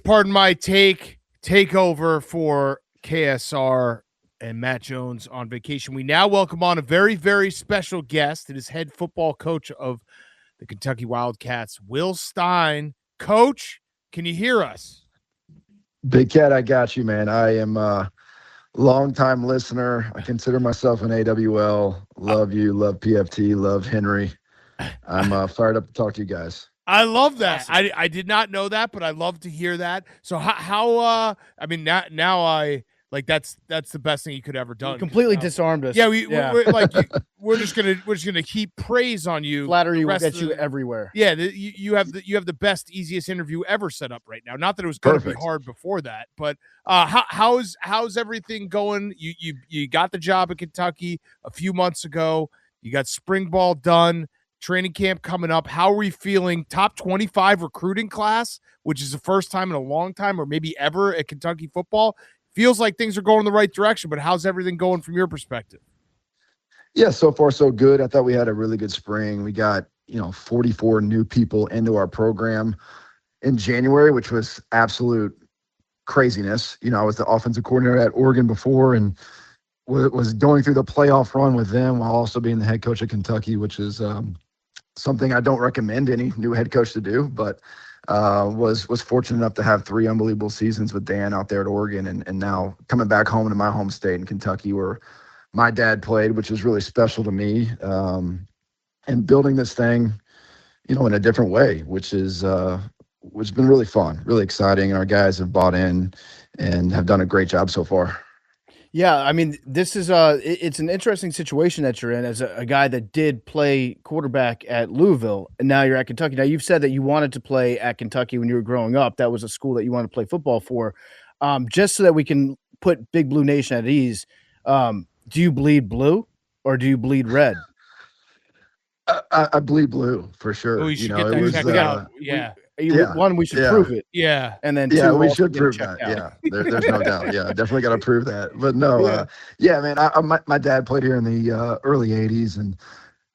Pardon my takeover for KSR and Matt Jones on vacation. We now welcome on a very, very special guest. It is head football coach of the Kentucky Wildcats, Will Stein. Coach, can you hear us? Big Cat, I got you, man. I am a longtime listener. I consider myself an AWL. Love you, love PFT, love Henry. I'm fired up to talk to you guys. I love that. Awesome. I did not know that, but I love to hear that. So how I mean now I like that's the best thing you could ever done. You completely disarmed us. Yeah, we're like we're just gonna heap praise on you. Flattery will get you everywhere. Yeah, you have the best, easiest interview ever set up right now. Not that it was going to be hard before that, but how's everything going? You got the job in Kentucky a few months ago. You got spring ball done. Training camp coming up. How are we feeling? Top 25 recruiting class, which is the first time in a long time or maybe ever at Kentucky football. Feels like things are going in the right direction, but how's everything going from your perspective? Yeah, so far so good. I thought we had a really good spring. We got, 44 new people into our program in January, which was absolute craziness. I was the offensive coordinator at Oregon before and was going through the playoff run with them while also being the head coach at Kentucky, which is something I don't recommend any new head coach to do, but was fortunate enough to have 3 unbelievable seasons with Dan out there at Oregon and now coming back home to my home state in Kentucky where my dad played, which is really special to me, and building this thing, in a different way, which has been really fun, really exciting. And our guys have bought in and have done a great job so far. Yeah, I mean, this is it's an interesting situation that you're in as a guy that did play quarterback at Louisville, and now you're at Kentucky. Now, you've said that you wanted to play at Kentucky when you were growing up. That was a school that you wanted to play football for. Just so that we can put Big Blue Nation at ease, do you bleed blue or do you bleed red? I bleed blue for sure. Oh, you should get that checked out. One, we should prove it. Yeah. And then yeah, two, we should prove that. Out. Yeah, there's no doubt. Yeah, definitely got to prove that. But no, man, my dad played here in the early 80s, and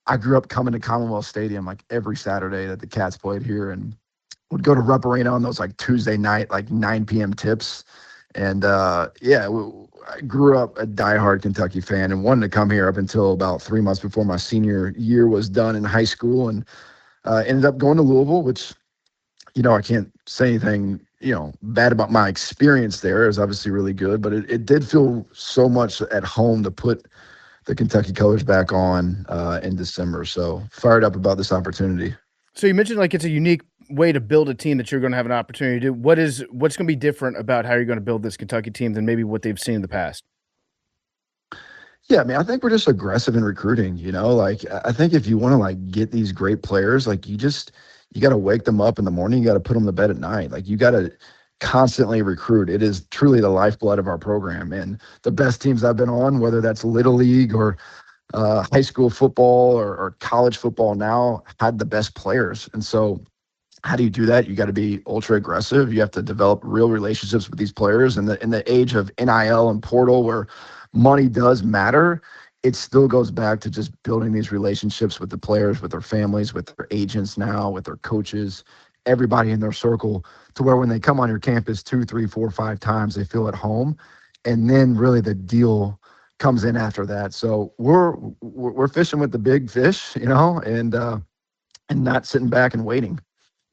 I grew up coming to Commonwealth Stadium like every Saturday that the Cats played here and would go to Rupp Arena on those like Tuesday night, like 9 p.m. tips. And I grew up a diehard Kentucky fan and wanted to come here up until about 3 months before my senior year was done in high school, and ended up going to Louisville, which I can't say anything, bad about my experience there. It was obviously really good, but it did feel so much at home to put the Kentucky colors back on in December. So fired up about this opportunity. So you mentioned like it's a unique way to build a team that you're going to have an opportunity to do. What's going to be different about how you're going to build this Kentucky team than maybe what they've seen in the past? Yeah, I mean, I think we're just aggressive in recruiting, like I think if you want to like get these great players, like you got to wake them up in the morning. You got to put them to bed at night. Like you got to constantly recruit. It is truly the lifeblood of our program. And the best teams I've been on, whether that's Little League or high school football or college football now, had the best players. And so how do you do that? You got to be ultra aggressive. You have to develop real relationships with these players. And in the age of NIL and portal where money does matter, it still goes back to just building these relationships with the players, with their families, with their agents now, with their coaches, everybody in their circle, to where when they come on your campus 2, 3, 4, 5 times, they feel at home. And then really the deal comes in after that. So we're fishing with the big fish, and not sitting back and waiting.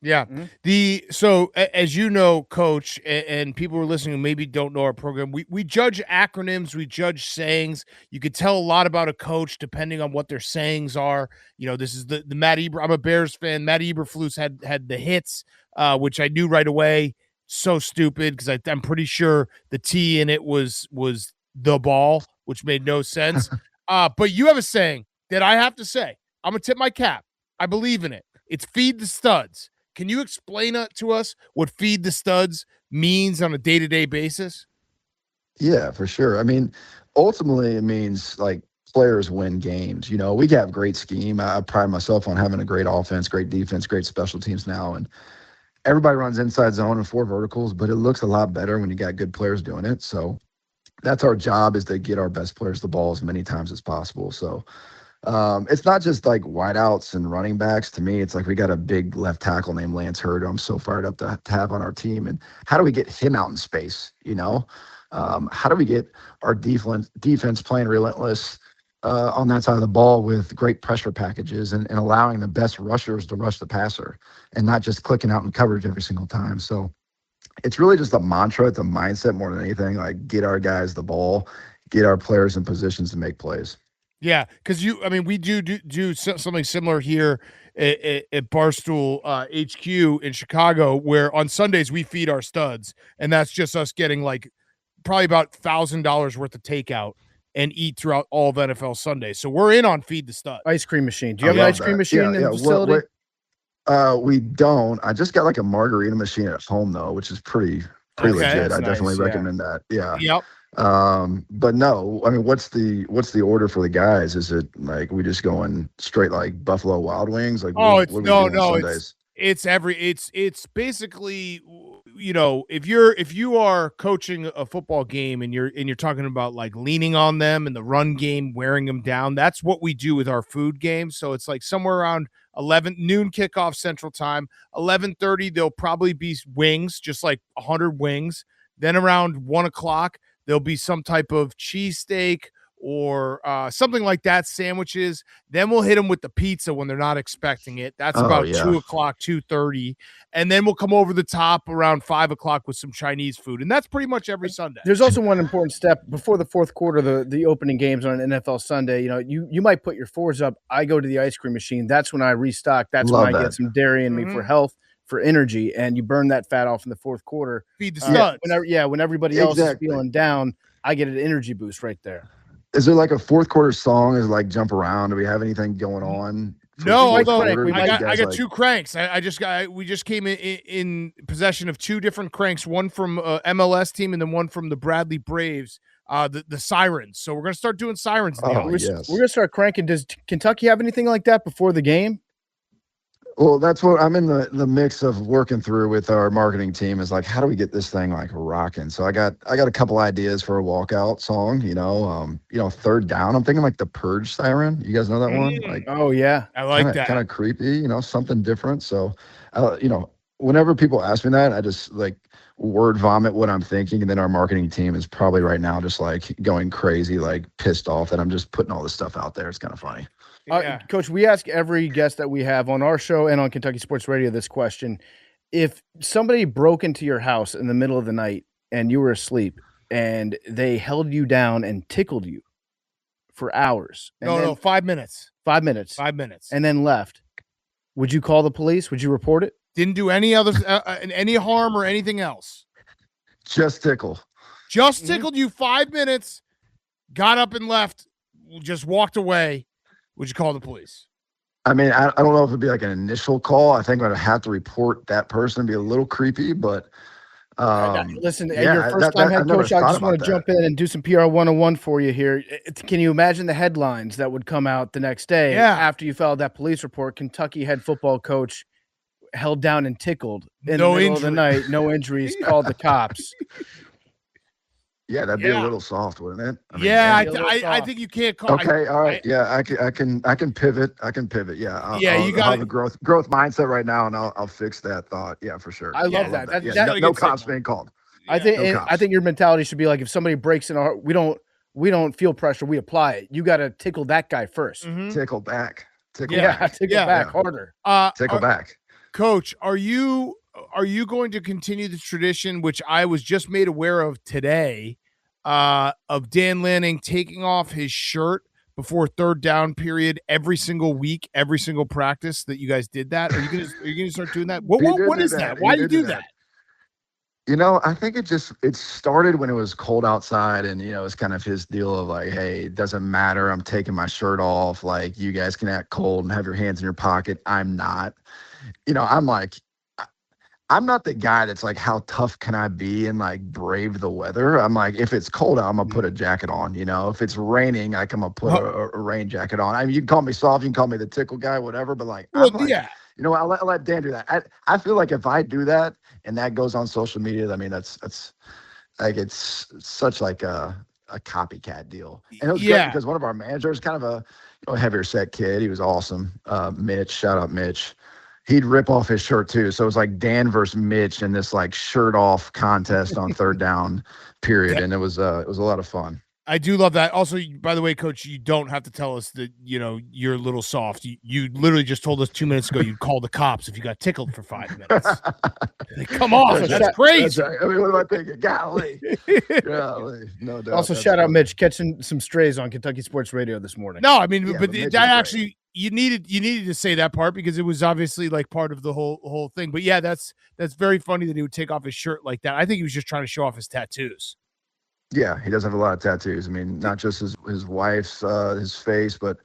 Yeah. Mm-hmm. So as you know, Coach, and people who are listening who maybe don't know our program, we judge acronyms, we judge sayings. You could tell a lot about a coach depending on what their sayings are. This is the Matt Eber. I'm a Bears fan. Matt Eberflus had the hits, which I knew right away. So stupid because I'm pretty sure the T in it was the ball, which made no sense. But you have a saying that I have to say, I'm gonna tip my cap. I believe in it. It's feed the studs. Can you explain to us what feed the studs means on a day-to-day basis? Yeah, for sure. I mean, ultimately it means like players win games. We have great scheme. I pride myself on having a great offense, great defense, great special teams now. And everybody runs inside zone and 4 verticals, but it looks a lot better when you got good players doing it. So that's our job, is to get our best players the ball as many times as possible. So It's not just like wideouts and running backs. To me, it's like we got a big left tackle named Lance Hurd, who I'm so fired up to have on our team. And how do we get him out in space? How do we get our defense playing relentless on that side of the ball with great pressure packages and allowing the best rushers to rush the passer and not just clicking out in coverage every single time. So it's really just a mantra. It's a mindset more than anything. Like, get our guys the ball, get our players in positions to make plays. Yeah, because we do something similar here at Barstool HQ in Chicago, where on Sundays we feed our studs, and that's just us getting like probably about $1,000 worth of takeout and eat throughout all of NFL Sundays. So we're in on Feed the Stud. Ice cream machine. Do you have an ice cream machine in the facility? We don't. I just got like a margarita machine at home though, which is pretty legit. I definitely recommend that. Yeah. Yep. But no, I mean, what's the order for the guys? Is it like we just going straight like Buffalo Wild Wings? Like, it's basically, if you are coaching a football game and you're talking about like leaning on them and the run game, wearing them down, that's what we do with our food game. So it's like somewhere around 11 noon kickoff Central Time, 11:30, there'll probably be wings, just like 100 wings. Then around 1:00, there'll be some type of cheesesteak or something like that, sandwiches. Then we'll hit them with the pizza when they're not expecting it. That's about 2:00, 2:30. And then we'll come over the top around 5:00 with some Chinese food. And that's pretty much every Sunday. There's also one important step before the fourth quarter, the opening games on an NFL Sunday. You might put your fours up. I go to the ice cream machine. That's when I restock. That's when I get some dairy in me for health, for energy, and you burn that fat off in the fourth quarter. Feed the studs. When everybody else is feeling down, I get an energy boost right there. Is there like a fourth quarter song? Is like jump around? Do we have anything going on? No, although I got two cranks. We just came in possession of two different cranks, one from MLS team and then one from the Bradley Braves. The sirens. So we're gonna start doing sirens. We're gonna start cranking. Does Kentucky have anything like that before the game? Well, that's what I'm in the mix of working through with our marketing team is like, how do we get this thing like rocking? So I got a couple ideas for a walkout song, third down. I'm thinking like the Purge siren. You guys know that one? Like, oh yeah, I like that. Kind of creepy, something different. So, whenever people ask me that, I just like word vomit what I'm thinking. And then our marketing team is probably right now just like going crazy, like pissed off that I'm just putting all this stuff out there. It's kind of funny. Coach, we ask every guest that we have on our show and on Kentucky Sports Radio this question. If somebody broke into your house in the middle of the night and you were asleep and they held you down and tickled you for hours. No, 5 minutes. 5 minutes. 5 minutes. And then left. Would you call the police? Would you report it? Didn't do any other any harm or anything else. Just tickle. Just tickled you 5 minutes, got up and left, just walked away. Would you call the police? I mean, I don't know if it'd be like an initial call. I think I'd have to report that person. It'd be a little creepy, but listen, your first time head coach, I just want to jump in and do some PR 101 for you here. Can you imagine the headlines that would come out the next day after you filed that police report? Kentucky head football coach held down and tickled in the middle of the night, no injuries, called the cops. Yeah, that'd be a little soft, wouldn't it? I think you can't call. Okay, all right. I can pivot. Yeah. I'll have a growth mindset right now, and I'll fix that thought. Yeah, for sure. I love that. No cops being called. I think your mentality should be like, if somebody breaks in our, we don't feel pressure, we apply it. You got to tickle that guy first. Mm-hmm. Tickle back. Tickle back harder. Tickle back. Coach, are you going to continue the tradition, which I was just made aware of today, of Dan Lanning taking off his shirt before third down period every single week, every single practice that you guys did that? Are you gonna start doing that? What is that? Why do you do that? I think it started when it was cold outside, and it's kind of his deal of like, hey, it doesn't matter. I'm taking my shirt off. Like, you guys can act cold and have your hands in your pocket. I'm not. I'm like, I'm not the guy that's like, how tough can I be and like brave the weather? I'm like, if it's cold out, I'm gonna put a jacket on. If it's raining, I'm gonna put a rain jacket on. I mean, you can call me soft, you can call me the tickle guy, whatever. But like, I'll let Dan do that. I feel like if I do that and that goes on social media, I mean, that's like, it's such like a copycat deal. And it was great because one of our managers, kind of a heavier set kid. He was awesome. Mitch, shout out Mitch. He'd rip off his shirt too. So it was like Dan versus Mitch in this like shirt off contest on third down period. And it was a lot of fun. I do love that. Also, by the way, Coach, you don't have to tell us that, you're a little soft. You literally just told us 2 minutes ago you'd call the cops if you got tickled for 5 minutes. Come on. That's crazy. That's right. I mean, what am I thinking? Golly. Golly. No doubt. Also, shout out Mitch catching some strays on Kentucky Sports Radio this morning. No, I mean, but that actually you needed to say that part because it was obviously like part of the whole thing. But yeah, that's very funny that he would take off his shirt like that. I think he was just trying to show off his tattoos. Yeah, he does have a lot of tattoos. I mean, not just his wife's his face, but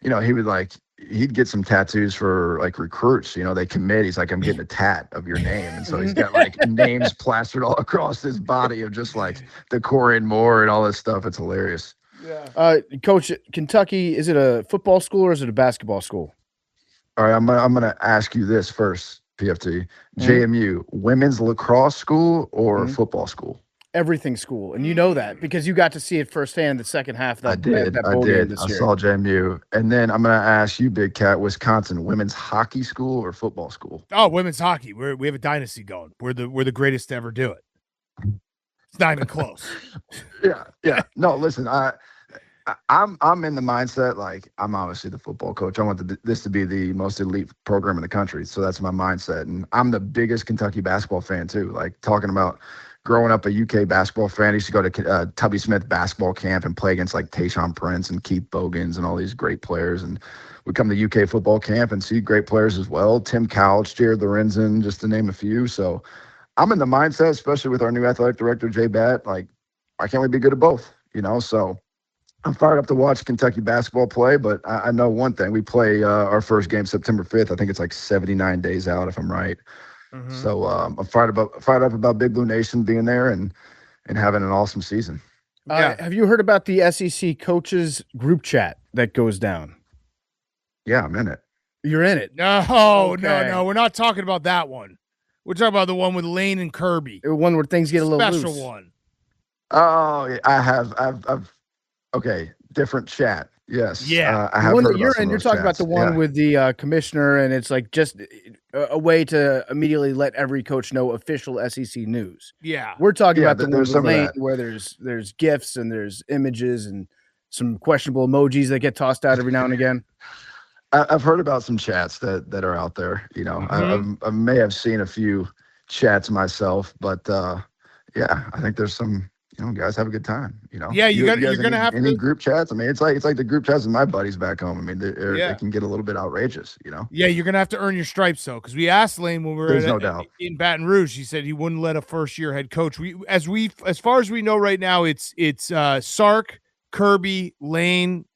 he'd get some tattoos for like recruits. They commit. He's like, I'm getting a tat of your name, and so he's got like names plastered all across his body of just like the Corian Moore and all this stuff. It's hilarious. Yeah. Coach, Kentucky, is it a football school or is it a basketball school? All right, I'm gonna ask you this first, PFT. JMU, women's lacrosse school or football school? Everything school, and you know that because you got to see it firsthand in the second half. I did. I saw JMU, and then I'm going to ask you, Big Cat, Wisconsin, women's hockey school or football school? Oh, women's hockey. We have a dynasty going. We're the greatest to ever do it. It's not even close. Yeah. No, listen, I'm in the mindset like I'm obviously the football coach. I want this to be the most elite program in the country, so that's my mindset, and I'm the biggest Kentucky basketball fan too. Like talking about. Growing up a UK basketball fan, I used to go to Tubby Smith basketball camp and play against like Tayshaun Prince and Keith Bogans and all these great players. And we'd come to UK football camp and see great players as well. Tim Couch, Jared Lorenzen, just to name a few. So I'm in the mindset, especially with our new athletic director, Jay Batt, like, why can't we be good at both? So I'm fired up to watch Kentucky basketball play, but I know one thing. We play our first game September 5th. I think it's like 79 days out, if I'm right. Mm-hmm. So I'm fired up about Big Blue Nation being there and having an awesome season. Have you heard about the SEC coaches group chat that goes down? Yeah, I'm in it. You're in it? No, we're not talking about that one. We're talking about the one with Lane and Kirby. The one where things get a little special loose. One. Oh, yeah, I've okay, different chat. Yes. Yeah. I have the one heard that you're in, you're talking about the one with the commissioner, and it's like just a way to immediately let every coach know official SEC news. Yeah. We're talking about the one with Lane that. where there's GIFs and there's images and some questionable emojis that get tossed out every now and again. I've heard about some chats that are out there. I may have seen a few chats myself, but yeah, I think there's some. Guys have a good time. Yeah, you're gonna have any group chats. I mean, it's like the group chats with my buddies back home. I mean, they can get a little bit outrageous. Yeah, you're gonna have to earn your stripes though, because we asked Lane when we were in Baton Rouge. He said he wouldn't let a first-year head coach. As far as we know right now, it's Sark, Kirby, Lane,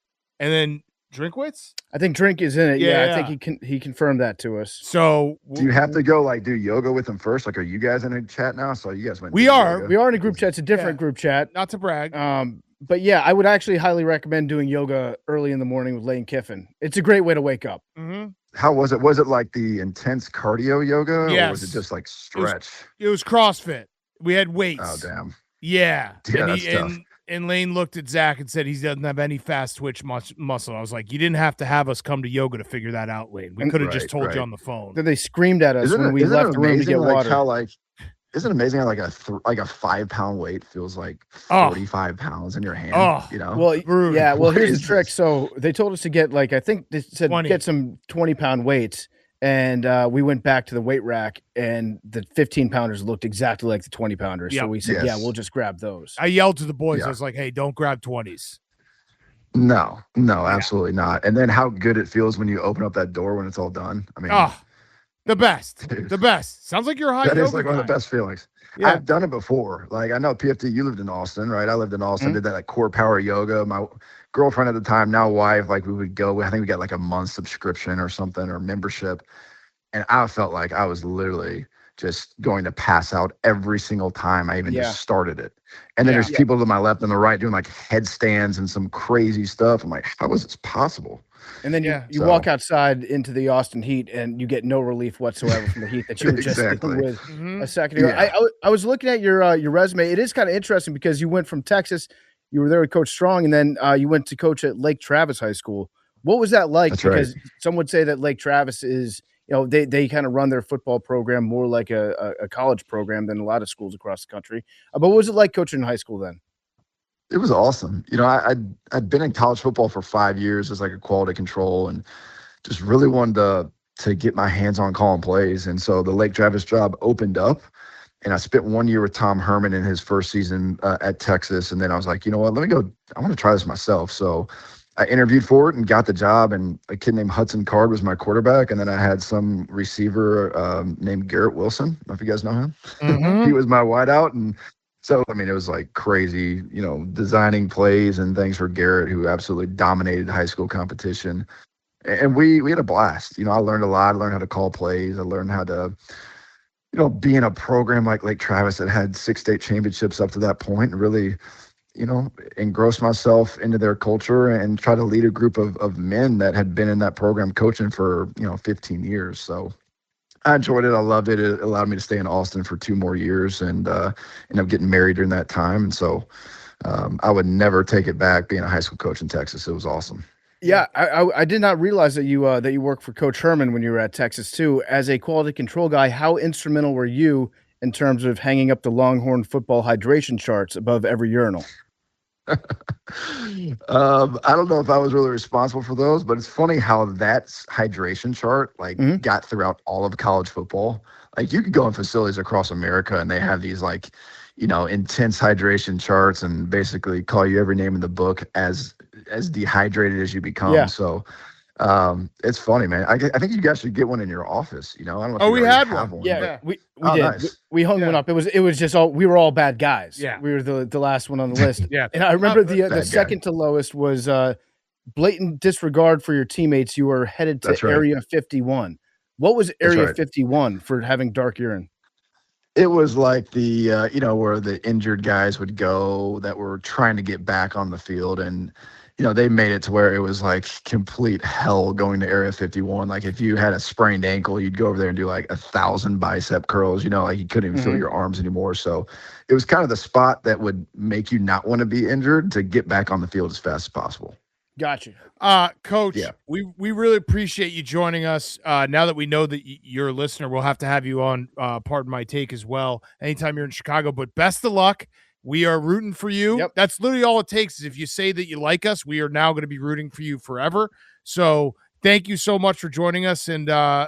and then Drinkwitz. I think Drink is in it. Yeah, I think he confirmed that to us. So do you have to go do yoga with him first? Like, are you guys in a chat now? So you guys went. We are in a group chat. It's a different group chat. Not to brag. But yeah, I would actually highly recommend doing yoga early in the morning with Lane Kiffin. It's a great way to wake up. Mm-hmm. How was it? Was it like the intense cardio yoga, yes. or was it just like stretch? It was CrossFit. We had weights. Oh damn. Yeah. That's tough. And Lane looked at Zach and said he doesn't have any fast twitch muscle. I was like, you didn't have to have us come to yoga to figure that out, Lane. We could have just told you on the phone. Then they screamed at us when we left the room to get water. Isn't it amazing how like a 5-pound weight feels like 45 pounds in your hand? Well, yeah. Well, here's the trick. So they told us to get I think they said 20. Get some 20-pound weights. And we went back to the weight rack, and the 15-pounders looked exactly like the 20-pounders. Yep. So we said, yeah, we'll just grab those. I yelled to the boys. I was like, hey, don't grab 20s. No, absolutely not. And then how good it feels when you open up that door when it's all done. I mean, the best. Dude, the best. Sounds like you're a high yoga That is like guy. One of the best feelings. Yeah. I've done it before. Like, I know PFT, you lived in Austin, right? I lived in Austin, did that like core power yoga. My girlfriend at the time, now wife, like we would go, I think we got like a month subscription or something, or membership. And I felt like I was literally just going to pass out every single time I even just started it. And then there's people to my left and the right doing like headstands and some crazy stuff. I'm like, how is this possible? And then you walk outside into the Austin heat and you get no relief whatsoever from the heat that you were just dealing with a second ago. Yeah. I was looking at your resume. It is kind of interesting because you went from Texas, you were there with Coach Strong, and then you went to coach at Lake Travis High School. What was that like? That's right. Because some would say that Lake Travis is, they kind of run their football program more like a college program than a lot of schools across the country. But what was it like coaching in high school then? It was awesome. I'd been in college football for 5 years as like a quality control, and just really wanted to get my hands on calling plays. And so the Lake Travis job opened up, and I spent 1 year with Tom Herman in his first season at Texas. And then I was like, you know what, let me go. I want to try this myself. So I interviewed for it and got the job. And a kid named Hudson Card was my quarterback. And then I had some receiver named Garrett Wilson. I don't know if you guys know him. Mhm. He was my wideout. And so, I mean, it was like crazy, designing plays and things for Garrett, who absolutely dominated high school competition. And we had a blast. I learned a lot. I learned how to call plays. I learned how to, be in a program like Lake Travis that had 6 state championships up to that point, and really, engross myself into their culture and try to lead a group of men that had been in that program coaching for, 15 years. So I enjoyed it. I loved it. It allowed me to stay in Austin for 2 more years and end up getting married during that time. And so I would never take it back being a high school coach in Texas. It was awesome. Yeah, I did not realize that you worked for Coach Herman when you were at Texas too. As a quality control guy, how instrumental were you in terms of hanging up the Longhorn football hydration charts above every urinal? I don't know if I was really responsible for those, but it's funny how that hydration chart got throughout all of college football. Like, you could go in facilities across America and they have these intense hydration charts and basically call you every name in the book as dehydrated as you become. Yeah. So it's funny, man. I think you guys should get one in your office. I don't know if Oh, you we already had have one. Yeah, but- we did. Nice. We hung one up. It was just we were all bad guys. Yeah. We were the last one on the list. Yeah. And I remember Bad the guy. second to lowest was blatant disregard for your teammates. You were headed to That's right. Area 51. What was That's Area right. 51 for having dark urine? It was like the where the injured guys would go that were trying to get back on the field, and they made it to where it was like complete hell going to Area 51. Like, if you had a sprained ankle, you'd go over there and do like 1,000 bicep curls. Like, you couldn't even feel your arms anymore. So it was kind of the spot that would make you not want to be injured to get back on the field as fast as possible. Gotcha. Coach, Yeah. we really appreciate you joining us. Now that we know that you're a listener, we'll have to have you on Pardon My Take as well anytime you're in Chicago. But best of luck. We are rooting for you. Yep. That's literally all it takes is if you say that you like us, we are now going to be rooting for you forever. So thank you so much for joining us, and